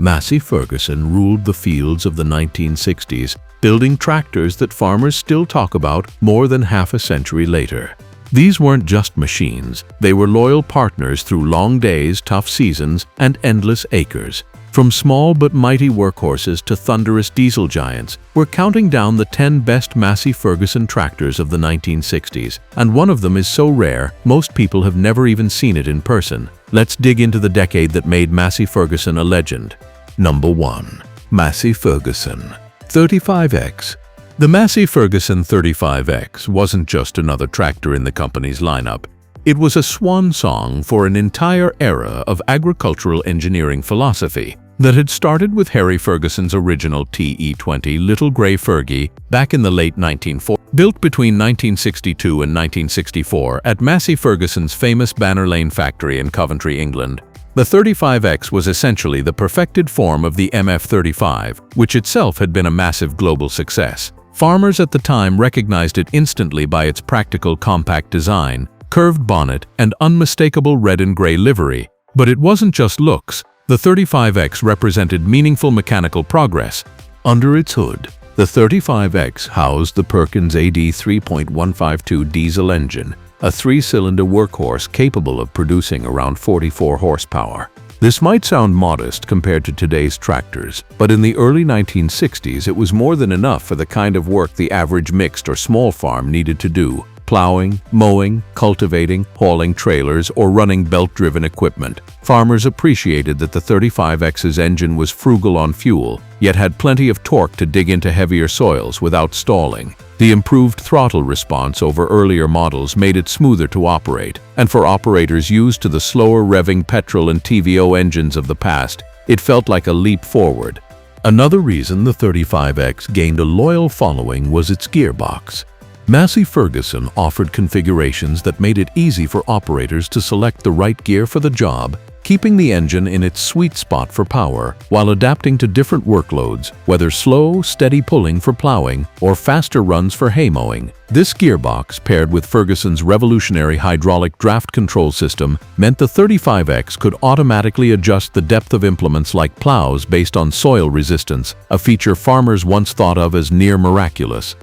Massey Ferguson ruled the fields of the 1960s, building tractors that farmers still talk about more than half a century later. These weren't just machines, they were loyal partners through long days, tough seasons, and endless acres. From small but mighty workhorses to thunderous diesel giants, we're counting down the 10 best Massey Ferguson tractors of the 1960s, and one of them is so rare, most people have never even seen it in person. Let's dig into the decade that made Massey Ferguson a legend. Number 1. Massey Ferguson 35X. The Massey Ferguson 35X wasn't just another tractor in the company's lineup. It was a swan song for an entire era of agricultural engineering philosophy that had started with Harry Ferguson's original TE20 Little Grey Fergie back in the late 1940s. Built between 1962 and 1964 at Massey Ferguson's famous Banner Lane factory in Coventry, England, the 35X was essentially the perfected form of the MF35, which itself had been a massive global success. Farmers at the time recognized it instantly by its practical compact design, curved bonnet, and unmistakable red and gray livery. But it wasn't just looks. The 35X represented meaningful mechanical progress. Under its hood, the 35X housed the Perkins AD 3.152 diesel engine, a three-cylinder workhorse capable of producing around 44 horsepower. This might sound modest compared to today's tractors, but in the early 1960s it was more than enough for the kind of work the average mixed or small farm needed to do: plowing, mowing, cultivating, hauling trailers, or running belt-driven equipment. Farmers appreciated that the 35X's engine was frugal on fuel, yet had plenty of torque to dig into heavier soils without stalling. The improved throttle response over earlier models made it smoother to operate, and for operators used to the slower revving petrol and TVO engines of the past, it felt like a leap forward. Another reason the 35X gained a loyal following was its gearbox. Massey Ferguson offered configurations that made it easy for operators to select the right gear for the job, keeping the engine in its sweet spot for power while adapting to different workloads, whether slow, steady pulling for plowing or faster runs for hay mowing. This gearbox, paired with Ferguson's revolutionary hydraulic draft control system, meant the 35X could automatically adjust the depth of implements like plows based on soil resistance, a feature farmers once thought of as near miraculous.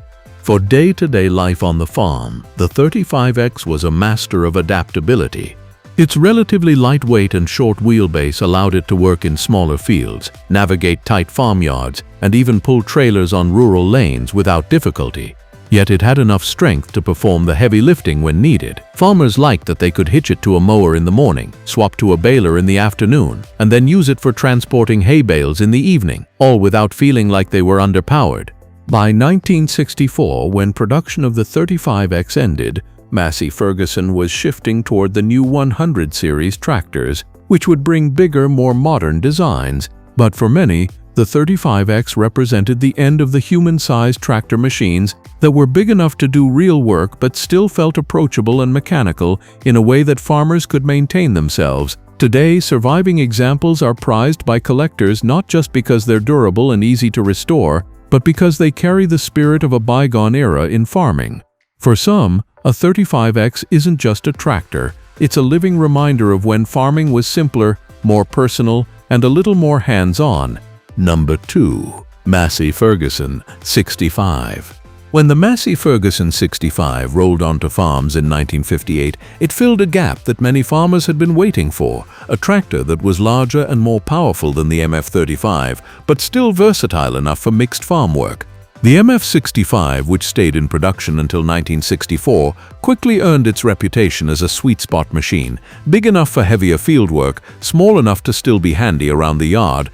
For day-to-day life on the farm, the 35X was a master of adaptability. Its relatively lightweight and short wheelbase allowed it to work in smaller fields, navigate tight farmyards, and even pull trailers on rural lanes without difficulty. Yet it had enough strength to perform the heavy lifting when needed. Farmers liked that they could hitch it to a mower in the morning, swap to a baler in the afternoon, and then use it for transporting hay bales in the evening, all without feeling like they were underpowered. By 1964, when production of the 35X ended, Massey Ferguson was shifting toward the new 100 series tractors, which would bring bigger, more modern designs. But for many, the 35X represented the end of the human-sized tractor machines that were big enough to do real work but still felt approachable and mechanical in a way that farmers could maintain themselves. Today, surviving examples are prized by collectors not just because they're durable and easy to restore, but because they carry the spirit of a bygone era in farming. For some, a 35X isn't just a tractor, it's a living reminder of when farming was simpler, more personal, and a little more hands-on. Number 2. Massey Ferguson 65. When the Massey Ferguson 65 rolled onto farms in 1958, it filled a gap that many farmers had been waiting for, a tractor that was larger and more powerful than the MF35, but still versatile enough for mixed farm work. The MF65, which stayed in production until 1964, quickly earned its reputation as a sweet spot machine, big enough for heavier field work, small enough to still be handy around the yard.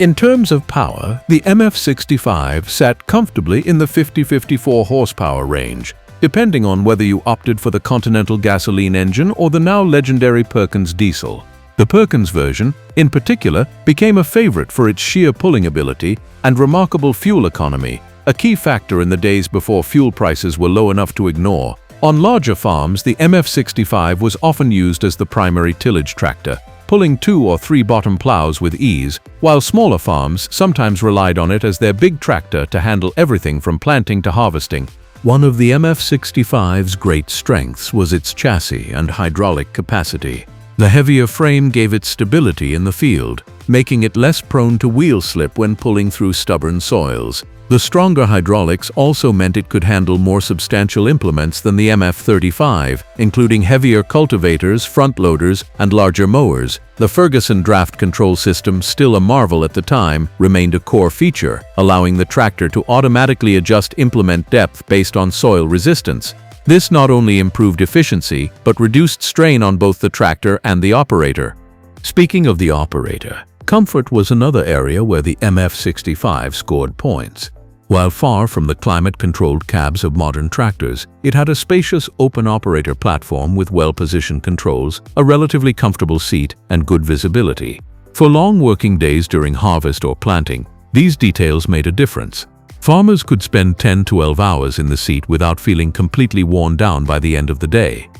In terms of power, the MF65 sat comfortably in the 50-54 horsepower range, depending on whether you opted for the Continental gasoline engine or the now legendary Perkins diesel. The Perkins version, in particular, became a favorite for its sheer pulling ability and remarkable fuel economy, a key factor in the days before fuel prices were low enough to ignore. On larger farms, the MF65 was often used as the primary tillage tractor, pulling 2 or 3 bottom plows with ease, while smaller farms sometimes relied on it as their big tractor to handle everything from planting to harvesting. One of the MF65's great strengths was its chassis and hydraulic capacity. The heavier frame gave it stability in the field, making it less prone to wheel slip when pulling through stubborn soils. The stronger hydraulics also meant it could handle more substantial implements than the MF-35, including heavier cultivators, front loaders, and larger mowers. The Ferguson draft control system, still a marvel at the time, remained a core feature, allowing the tractor to automatically adjust implement depth based on soil resistance. This not only improved efficiency, but reduced strain on both the tractor and the operator. Speaking of the operator, comfort was another area where the MF-65 scored points. While far from the climate-controlled cabs of modern tractors, it had a spacious open operator platform with well-positioned controls, a relatively comfortable seat, and good visibility. For long working days during harvest or planting, these details made a difference. Farmers could spend 10–12 hours in the seat without feeling completely worn down by the end of the day.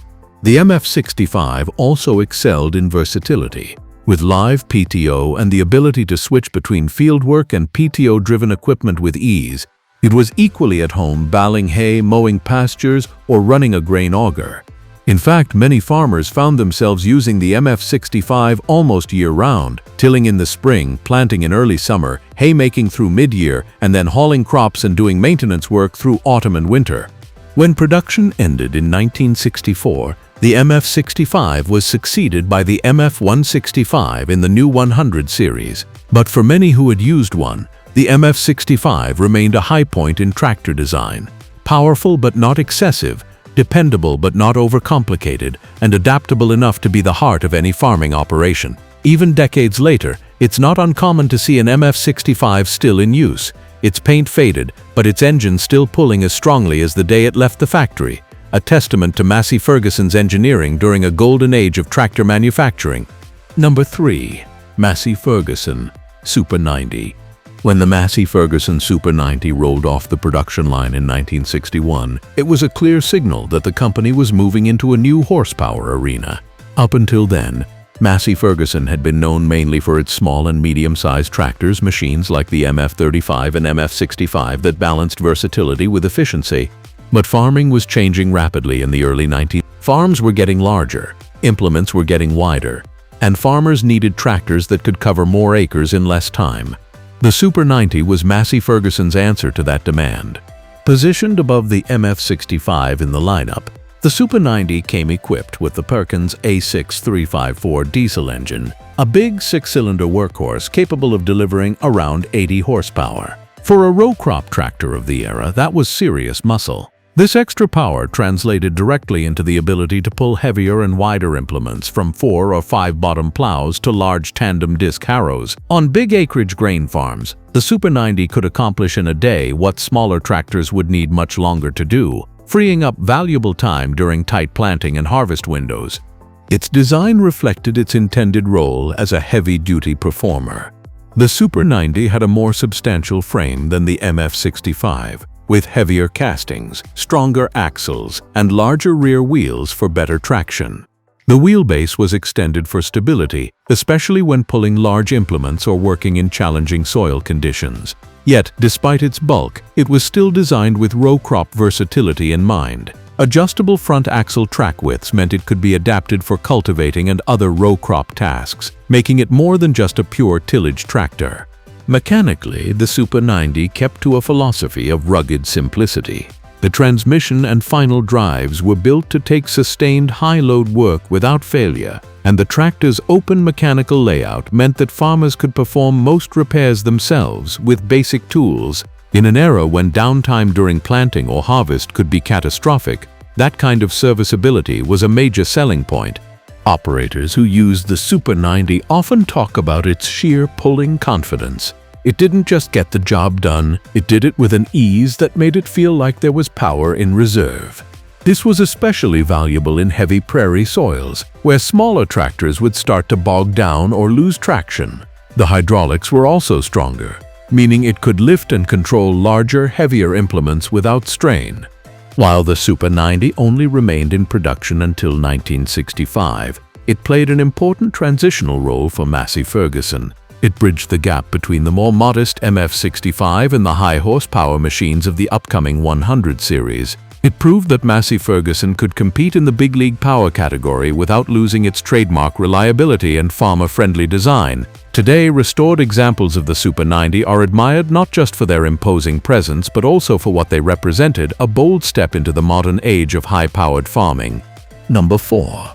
The MF-65 also excelled in versatility. With live PTO and the ability to switch between fieldwork and PTO-driven equipment with ease, it was equally at home baling hay, mowing pastures, or running a grain auger. In fact, many farmers found themselves using the MF-65 almost year-round, tilling in the spring, planting in early summer, haymaking through mid-year, and then hauling crops and doing maintenance work through autumn and winter. When production ended in 1964, the MF-65 was succeeded by the MF-165 in the new 100 series. But for many who had used one, the MF-65 remained a high point in tractor design. Powerful but not excessive, dependable but not overcomplicated, and adaptable enough to be the heart of any farming operation. Even decades later, it's not uncommon to see an MF-65 still in use. Its paint faded, but its engine still pulling as strongly as the day it left the factory. A testament to Massey Ferguson's engineering during a golden age of tractor manufacturing. Number 3. Massey Ferguson Super 90. When the Massey Ferguson Super 90 rolled off the production line in 1961, it was a clear signal that the company was moving into a new horsepower arena. Up until then, Massey Ferguson had been known mainly for its small and medium-sized tractors, machines like the MF-35 and MF-65 that balanced versatility with efficiency. But farming was changing rapidly in the early 1990s. Farms were getting larger, implements were getting wider, and farmers needed tractors that could cover more acres in less time. The Super 90 was Massey Ferguson's answer to that demand. Positioned above the MF-65 in the lineup, the Super 90 came equipped with the Perkins A6354 diesel engine, a big 6-cylinder workhorse capable of delivering around 80 horsepower. For a row crop tractor of the era, that was serious muscle. This extra power translated directly into the ability to pull heavier and wider implements, from 4 or 5 bottom plows to large tandem disc harrows. On big acreage grain farms, the Super 90 could accomplish in a day what smaller tractors would need much longer to do, freeing up valuable time during tight planting and harvest windows. Its design reflected its intended role as a heavy-duty performer. The Super 90 had a more substantial frame than the MF-65, with heavier castings, stronger axles, and larger rear wheels for better traction. The wheelbase was extended for stability, especially when pulling large implements or working in challenging soil conditions. Yet, despite its bulk, it was still designed with row crop versatility in mind. Adjustable front axle track widths meant it could be adapted for cultivating and other row crop tasks, making it more than just a pure tillage tractor. Mechanically, the Super 90 kept to a philosophy of rugged simplicity. The transmission and final drives were built to take sustained high-load work without failure, and the tractor's open mechanical layout meant that farmers could perform most repairs themselves with basic tools. In an era when downtime during planting or harvest could be catastrophic, that kind of serviceability was a major selling point. Operators who used the Super 90 often talk about its sheer pulling confidence. It didn't just get the job done, it did it with an ease that made it feel like there was power in reserve. This was especially valuable in heavy prairie soils, where smaller tractors would start to bog down or lose traction. The hydraulics were also stronger, meaning it could lift and control larger, heavier implements without strain. While the Super 90 only remained in production until 1965, it played an important transitional role for Massey Ferguson. It bridged the gap between the more modest MF-65 and the high-horsepower machines of the upcoming 100 series. It proved that Massey Ferguson could compete in the big league power category without losing its trademark reliability and farmer-friendly design. Today, restored examples of the Super 90 are admired not just for their imposing presence but also for what they represented, a bold step into the modern age of high-powered farming. Number 4.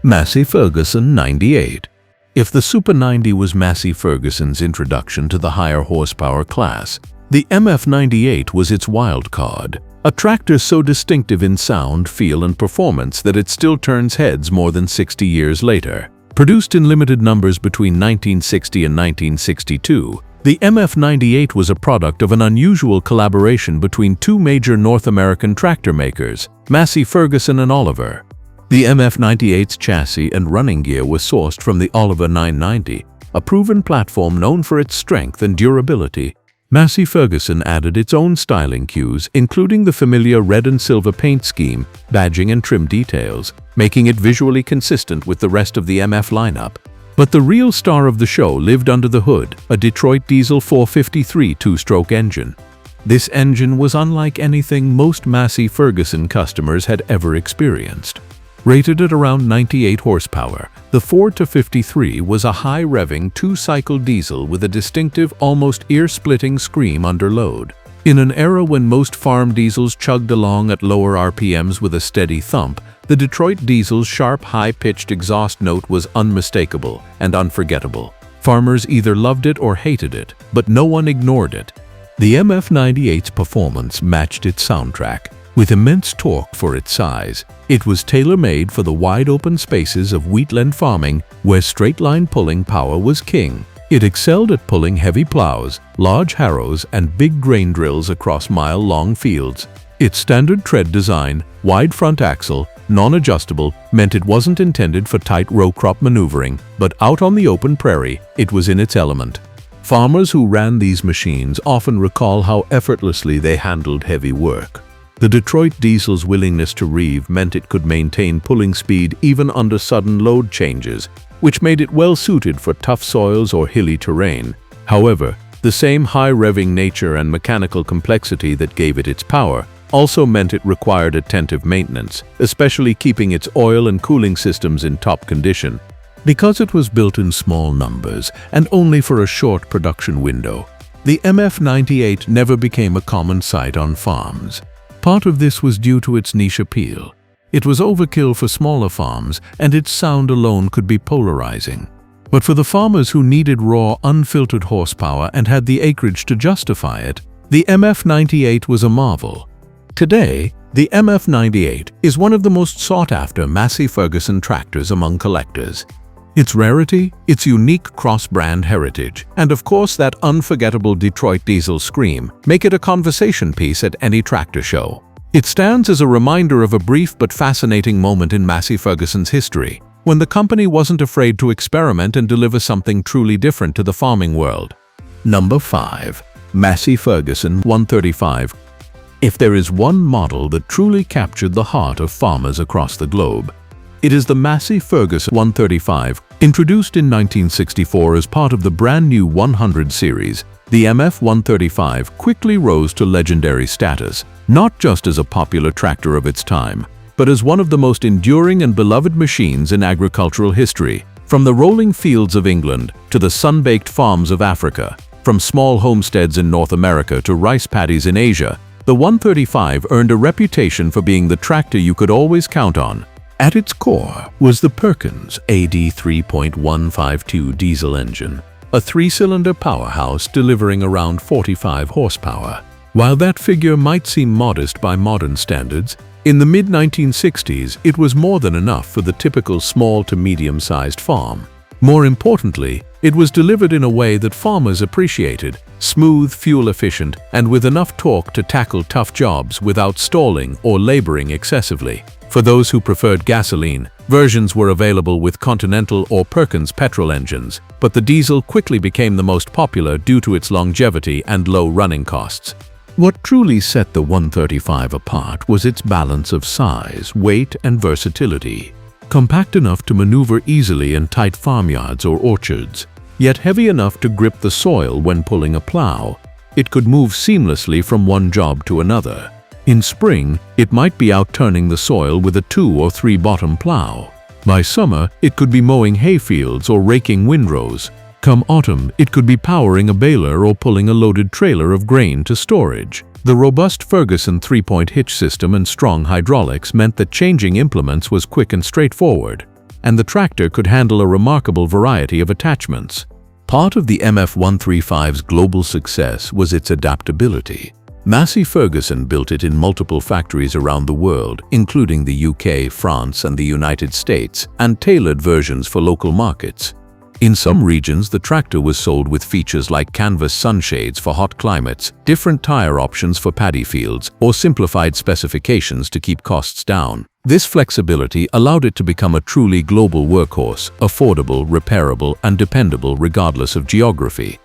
Massey Ferguson 98. If the Super 90 was Massey Ferguson's introduction to the higher horsepower class, the MF98 was its wild card. A tractor so distinctive in sound, feel, and performance that it still turns heads more than 60 years later. Produced in limited numbers between 1960 and 1962, the MF98 was a product of an unusual collaboration between two major North American tractor makers, Massey Ferguson and Oliver. The MF98's chassis and running gear was sourced from the Oliver 990, a proven platform known for its strength and durability. Massey Ferguson added its own styling cues, including the familiar red and silver paint scheme, badging and trim details, making it visually consistent with the rest of the MF lineup. But the real star of the show lived under the hood, a Detroit diesel 453 two-stroke engine. This engine was unlike anything most Massey Ferguson customers had ever experienced. Rated at around 98 horsepower, the 453 was a high-revving two-cycle diesel with a distinctive, almost ear-splitting scream under load. In an era when most farm diesels chugged along at lower RPMs with a steady thump, the Detroit diesel's sharp, high-pitched exhaust note was unmistakable and unforgettable. Farmers either loved it or hated it, but no one ignored it. The MF98's performance matched its soundtrack. With immense torque for its size, it was tailor-made for the wide-open spaces of wheatland farming where straight-line pulling power was king. It excelled at pulling heavy plows, large harrows, and big grain drills across mile-long fields. Its standard tread design, wide front axle, non-adjustable, meant it wasn't intended for tight row crop maneuvering, but out on the open prairie, it was in its element. Farmers who ran these machines often recall how effortlessly they handled heavy work. The Detroit diesel's willingness to reeve meant it could maintain pulling speed even under sudden load changes, which made it well-suited for tough soils or hilly terrain. However, the same high-revving nature and mechanical complexity that gave it its power also meant it required attentive maintenance, especially keeping its oil and cooling systems in top condition. Because it was built in small numbers and only for a short production window, the MF98 never became a common sight on farms. Part of this was due to its niche appeal. It was overkill for smaller farms, and its sound alone could be polarizing. But for the farmers who needed raw, unfiltered horsepower and had the acreage to justify it, the MF98 was a marvel. Today, the MF98 is one of the most sought-after Massey Ferguson tractors among collectors. Its rarity, its unique cross-brand heritage, and of course that unforgettable Detroit diesel scream make it a conversation piece at any tractor show. It stands as a reminder of a brief but fascinating moment in Massey Ferguson's history, when the company wasn't afraid to experiment and deliver something truly different to the farming world. Number 5. Massey Ferguson 135. If there is one model that truly captured the heart of farmers across the globe, it is the Massey Ferguson 135. Introduced in 1964 as part of the brand new 100 series, the MF135 quickly rose to legendary status, not just as a popular tractor of its time, but as one of the most enduring and beloved machines in agricultural history. From the rolling fields of England to the sun-baked farms of Africa, from small homesteads in North America to rice paddies in Asia, the 135 earned a reputation for being the tractor you could always count on. At its core was the Perkins AD 3.152 diesel engine, a three-cylinder powerhouse delivering around 45 horsepower. While that figure might seem modest by modern standards, in the mid-1960s it was more than enough for the typical small to medium-sized farm. More importantly, it was delivered in a way that farmers appreciated: smooth, fuel-efficient, and with enough torque to tackle tough jobs without stalling or laboring excessively. For those who preferred gasoline, versions were available with Continental or Perkins petrol engines, but the diesel quickly became the most popular due to its longevity and low running costs. What truly set the 135 apart was its balance of size, weight, and versatility. Compact enough to maneuver easily in tight farmyards or orchards, yet heavy enough to grip the soil when pulling a plow, it could move seamlessly from one job to another. In spring, it might be out turning the soil with a 2 or 3 bottom plow. By summer, it could be mowing hayfields or raking windrows. Come autumn, it could be powering a baler or pulling a loaded trailer of grain to storage. The robust Ferguson 3-point hitch system and strong hydraulics meant that changing implements was quick and straightforward, and the tractor could handle a remarkable variety of attachments. Part of the MF135's global success was its adaptability. Massey Ferguson built it in multiple factories around the world, including the UK, France, and the United States, and tailored versions for local markets. In some regions, the tractor was sold with features like canvas sunshades for hot climates, different tire options for paddy fields, or simplified specifications to keep costs down. This flexibility allowed it to become a truly global workhorse, affordable, repairable, and dependable regardless of geography.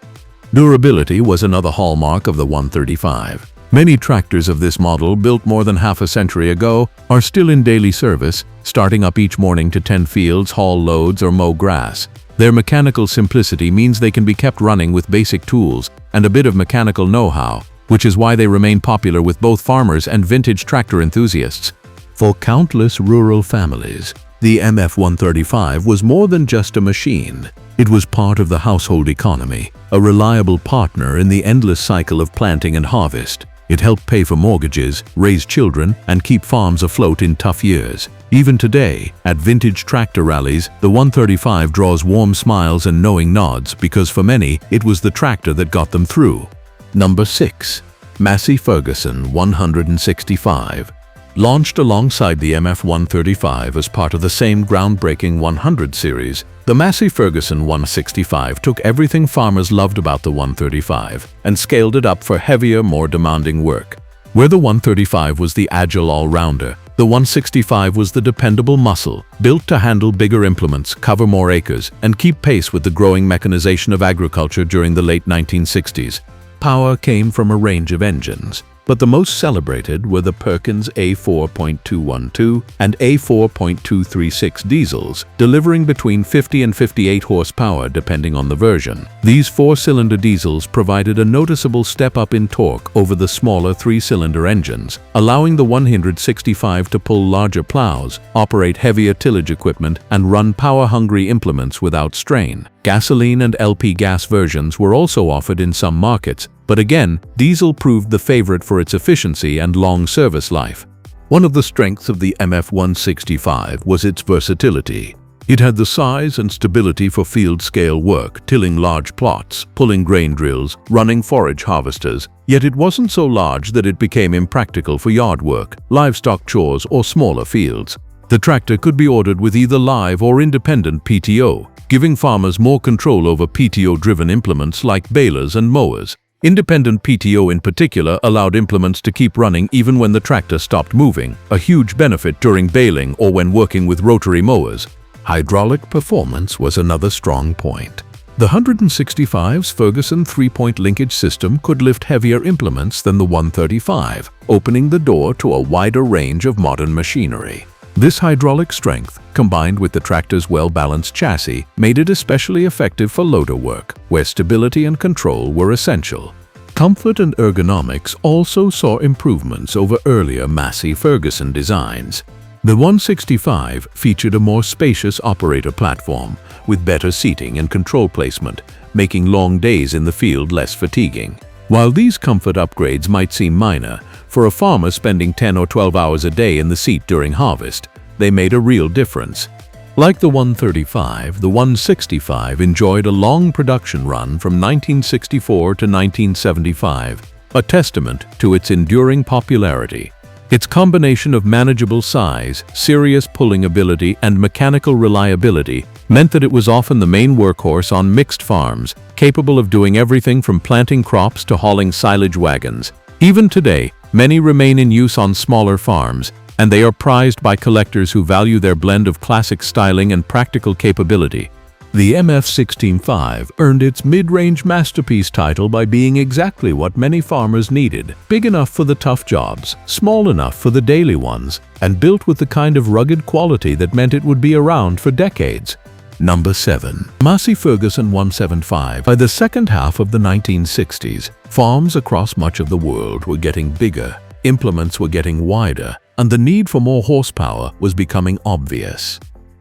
Durability was another hallmark of the 135. Many tractors of this model, built more than half a century ago, are still in daily service, starting up each morning to tend fields, haul loads, or mow grass. Their mechanical simplicity means they can be kept running with basic tools and a bit of mechanical know-how, which is why they remain popular with both farmers and vintage tractor enthusiasts. For countless rural families, the MF135 was more than just a machine. It was part of the household economy, a reliable partner in the endless cycle of planting and harvest. It helped pay for mortgages, raise children, and keep farms afloat in tough years. Even today, at vintage tractor rallies, the 135 draws warm smiles and knowing nods because for many, it was the tractor that got them through. Number 6. Massey Ferguson 165. Launched alongside the MF135 as part of the same groundbreaking 100 series, the Massey Ferguson 165 took everything farmers loved about the 135 and scaled it up for heavier, more demanding work. Where the 135 was the agile all-rounder, the 165 was the dependable muscle, built to handle bigger implements, cover more acres, and keep pace with the growing mechanization of agriculture during the late 1960s. Power came from a range of engines, but the most celebrated were the Perkins A4.212 and A4.236 diesels, delivering between 50 and 58 horsepower depending on the version. These 4-cylinder diesels provided a noticeable step up in torque over the smaller 3-cylinder engines, allowing the 165 to pull larger plows, operate heavier tillage equipment, and run power-hungry implements without strain. Gasoline and LP gas versions were also offered in some markets, but again, diesel proved the favorite for its efficiency and long service life. One of the strengths of the MF165 was its versatility. It had the size and stability for field-scale work, tilling large plots, pulling grain drills, running forage harvesters, yet it wasn't so large that it became impractical for yard work, livestock chores, or smaller fields. The tractor could be ordered with either live or independent PTO, giving farmers more control over PTO-driven implements like balers and mowers. Independent PTO in particular allowed implements to keep running even when the tractor stopped moving, a huge benefit during baling or when working with rotary mowers. Hydraulic performance was another strong point. The 165's Ferguson 3-point linkage system could lift heavier implements than the 135, opening the door to a wider range of modern machinery. This hydraulic strength, combined with the tractor's well-balanced chassis, made it especially effective for loader work, where stability and control were essential. Comfort and ergonomics also saw improvements over earlier Massey Ferguson designs. The 165 featured a more spacious operator platform, with better seating and control placement, making long days in the field less fatiguing. While these comfort upgrades might seem minor, for a farmer spending 10 or 12 hours a day in the seat during harvest, they made a real difference. Like the 135, the 165 enjoyed a long production run from 1964 to 1975, a testament to its enduring popularity. Its combination of manageable size, serious pulling ability, and mechanical reliability meant that it was often the main workhorse on mixed farms, capable of doing everything from planting crops to hauling silage wagons. Even today, many remain in use on smaller farms, and they are prized by collectors who value their blend of classic styling and practical capability. The MF165 earned its mid-range masterpiece title by being exactly what many farmers needed: big enough for the tough jobs, small enough for the daily ones, and built with the kind of rugged quality that meant it would be around for decades. Number 7. Massey Ferguson 175. By the second half of the 1960s, farms across much of the world were getting bigger, implements were getting wider, and the need for more horsepower was becoming obvious.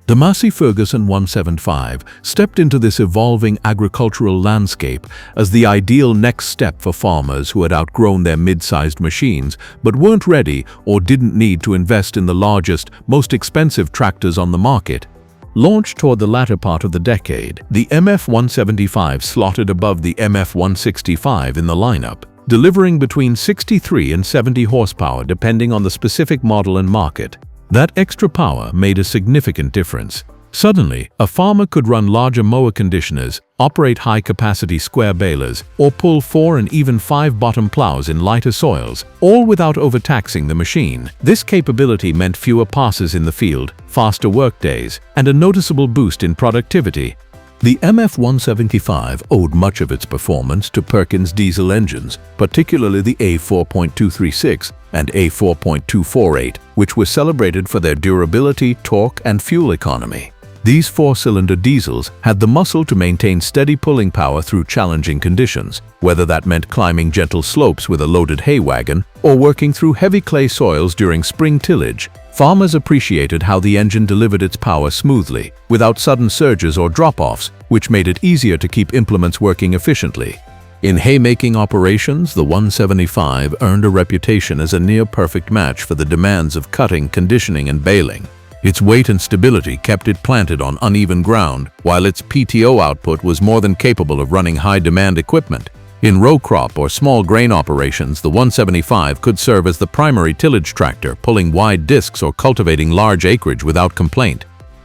The Massey Ferguson 175 stepped into this evolving agricultural landscape as the ideal next step for farmers who had outgrown their mid-sized machines but weren't ready or didn't need to invest in the largest, most expensive tractors on the market. Launched toward the latter part of the decade, the MF175 slotted above the MF165 in the lineup, delivering between 63 and 70 horsepower depending on the specific model and market. That extra power made a significant difference. Suddenly, a farmer could run larger mower conditioners, operate high-capacity square balers, or pull 4 and even 5 bottom plows in lighter soils, all without overtaxing the machine. This capability meant fewer passes in the field, faster workdays, and a noticeable boost in productivity. The MF175 owed much of its performance to Perkins diesel engines, particularly the A4.236 and A4.248, which were celebrated for their durability, torque, and fuel economy. These four-cylinder diesels had the muscle to maintain steady pulling power through challenging conditions, whether that meant climbing gentle slopes with a loaded hay wagon or working through heavy clay soils during spring tillage. Farmers appreciated how the engine delivered its power smoothly, without sudden surges or drop-offs, which made it easier to keep implements working efficiently. In haymaking operations, the 175 earned a reputation as a near-perfect match for the demands of cutting, conditioning, and baling. Its weight and stability kept it planted on uneven ground, while its PTO output was more than capable of running high-demand equipment. In row crop or small grain operations, the 175 could serve as the primary tillage tractor, pulling wide discs or cultivating large acreage without complaint.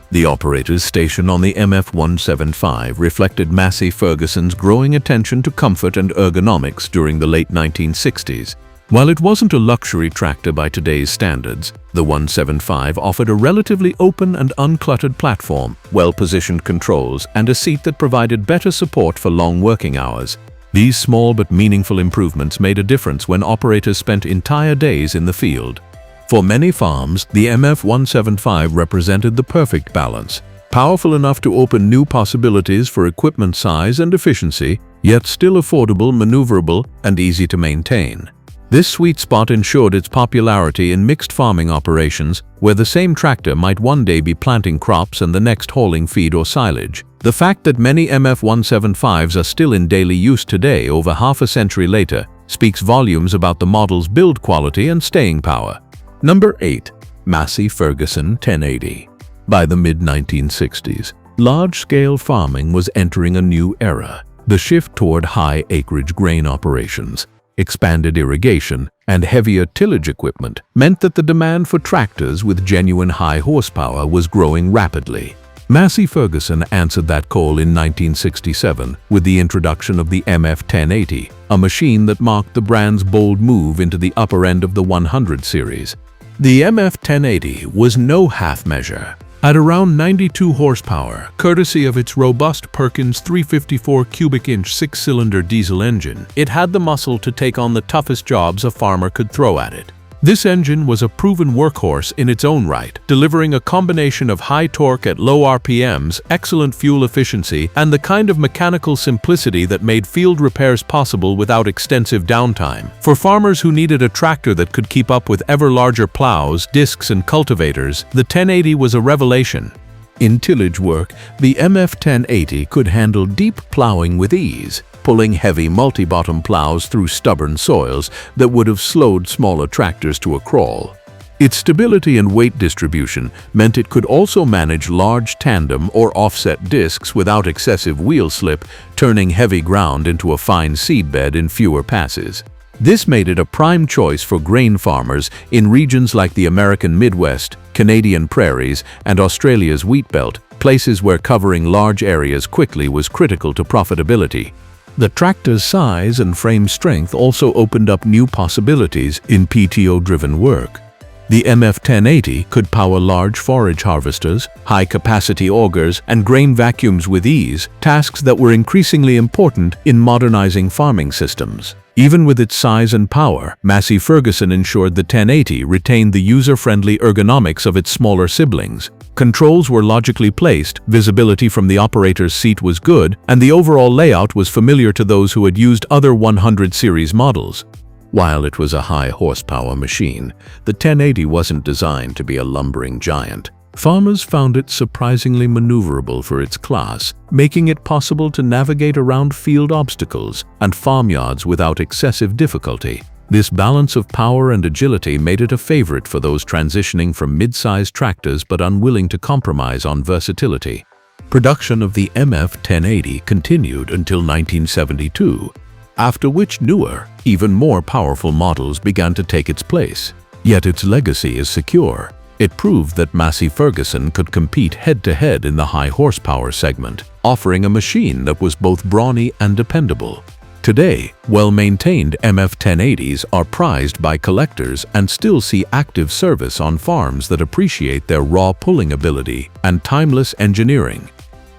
The operator's station on the MF175 reflected Massey Ferguson's growing attention to comfort and ergonomics during the late 1960s. While it wasn't a luxury tractor by today's standards, the 175 offered a relatively open and uncluttered platform, well-positioned controls, and a seat that provided better support for long working hours. These small but meaningful improvements made a difference when operators spent entire days in the field. For many farms, the MF175 represented the perfect balance, powerful enough to open new possibilities for equipment size and efficiency, yet still affordable, maneuverable, and easy to maintain. This sweet spot ensured its popularity in mixed farming operations, where the same tractor might one day be planting crops and the next hauling feed or silage. The fact that many MF175s are still in daily use today, over half a century later, speaks volumes about the model's build quality and staying power. Number 8. Massey Ferguson 1080. By the mid-1960s, large-scale farming was entering a new era. The shift toward high-acreage grain operations, expanded irrigation, and heavier tillage equipment meant that the demand for tractors with genuine high horsepower was growing rapidly. Massey Ferguson answered that call in 1967 with the introduction of the MF1080, a machine that marked the brand's bold move into the upper end of the 100 series. The MF1080 was no half measure. At around 92 horsepower, courtesy of its robust Perkins 354 cubic inch 6-cylinder diesel engine, it had the muscle to take on the toughest jobs a farmer could throw at it. This engine was a proven workhorse in its own right, delivering a combination of high torque at low RPMs, excellent fuel efficiency, and the kind of mechanical simplicity that made field repairs possible without extensive downtime. For farmers who needed a tractor that could keep up with ever larger plows, discs, and cultivators, the 1080 was a revelation. In tillage work, the MF1080 could handle deep plowing with ease, pulling heavy multi-bottom plows through stubborn soils that would have slowed smaller tractors to a crawl. Its stability and weight distribution meant it could also manage large tandem or offset discs without excessive wheel slip, turning heavy ground into a fine seedbed in fewer passes. This made it a prime choice for grain farmers in regions like the American Midwest, Canadian prairies, and Australia's wheat belt, places where covering large areas quickly was critical to profitability. The tractor's size and frame strength also opened up new possibilities in PTO-driven work. The MF1080 could power large forage harvesters, high-capacity augers, and grain vacuums with ease, tasks that were increasingly important in modernizing farming systems. Even with its size and power, Massey Ferguson ensured the 1080 retained the user-friendly ergonomics of its smaller siblings. Controls were logically placed, visibility from the operator's seat was good, and the overall layout was familiar to those who had used other 100 series models. While it was a high-horsepower machine, the 1080 wasn't designed to be a lumbering giant. Farmers found it surprisingly maneuverable for its class, making it possible to navigate around field obstacles and farmyards without excessive difficulty. This balance of power and agility made it a favorite for those transitioning from mid-sized tractors but unwilling to compromise on versatility. Production of the MF 1080 continued until 1972, after which newer, even more powerful models began to take its place. Yet its legacy is secure. It proved that Massey Ferguson could compete head-to-head in the high-horsepower segment, offering a machine that was both brawny and dependable. Today, well-maintained MF 1080s are prized by collectors and still see active service on farms that appreciate their raw pulling ability and timeless engineering.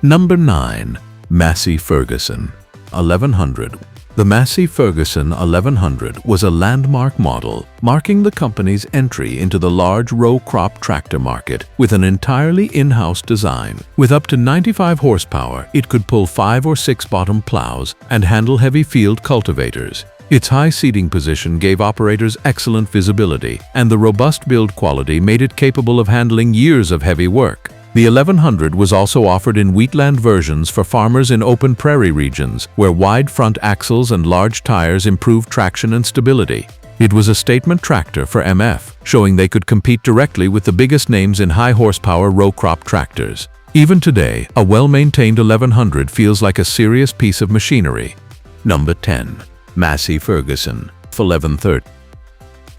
Number 9. Massey Ferguson 1100. The Massey Ferguson 1100 was a landmark model, marking the company's entry into the large row crop tractor market with an entirely in-house design. With up to 95 horsepower, it could pull 5 or 6 bottom plows and handle heavy field cultivators. Its high seating position gave operators excellent visibility, and the robust build quality made it capable of handling years of heavy work. The 1100 was also offered in wheatland versions for farmers in open prairie regions, where wide front axles and large tires improved traction and stability. It was a statement tractor for MF, showing they could compete directly with the biggest names in high-horsepower row crop tractors. Even today, a well-maintained 1100 feels like a serious piece of machinery. Number 10. Massey Ferguson 1130.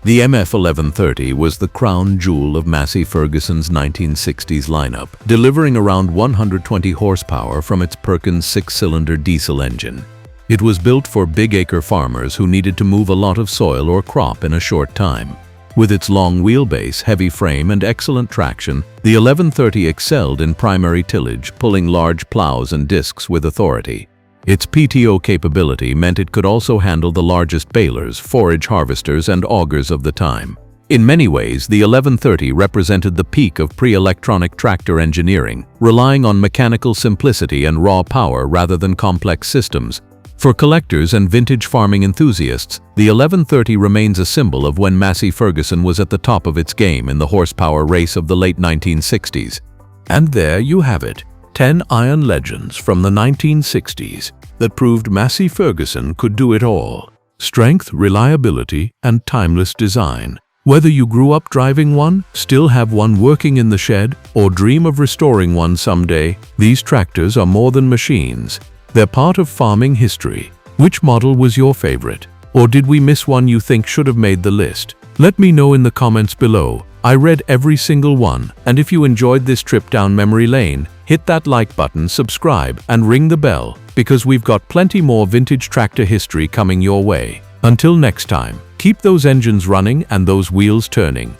The MF 1130 was the crown jewel of Massey Ferguson's 1960s lineup, delivering around 120 horsepower from its Perkins 6-cylinder diesel engine. It was built for big-acre farmers who needed to move a lot of soil or crop in a short time. With its long wheelbase, heavy frame, and excellent traction, the 1130 excelled in primary tillage, pulling large plows and discs with authority. Its PTO capability meant it could also handle the largest balers, forage harvesters, and augers of the time. In many ways, the 1130 represented the peak of pre-electronic tractor engineering, relying on mechanical simplicity and raw power rather than complex systems. For collectors and vintage farming enthusiasts, the 1130 remains a symbol of when Massey Ferguson was at the top of its game in the horsepower race of the late 1960s. And there you have it. 10 iron legends from the 1960s that proved Massey Ferguson could do it all. Strength, reliability, and timeless design. Whether you grew up driving one, still have one working in the shed, or dream of restoring one someday, these tractors are more than machines. They're part of farming history. Which model was your favorite? Or did we miss one you think should have made the list? Let me know in the comments below. I read every single one, and if you enjoyed this trip down memory lane, hit that like button, subscribe, and ring the bell, because we've got plenty more vintage tractor history coming your way. Until next time, keep those engines running and those wheels turning.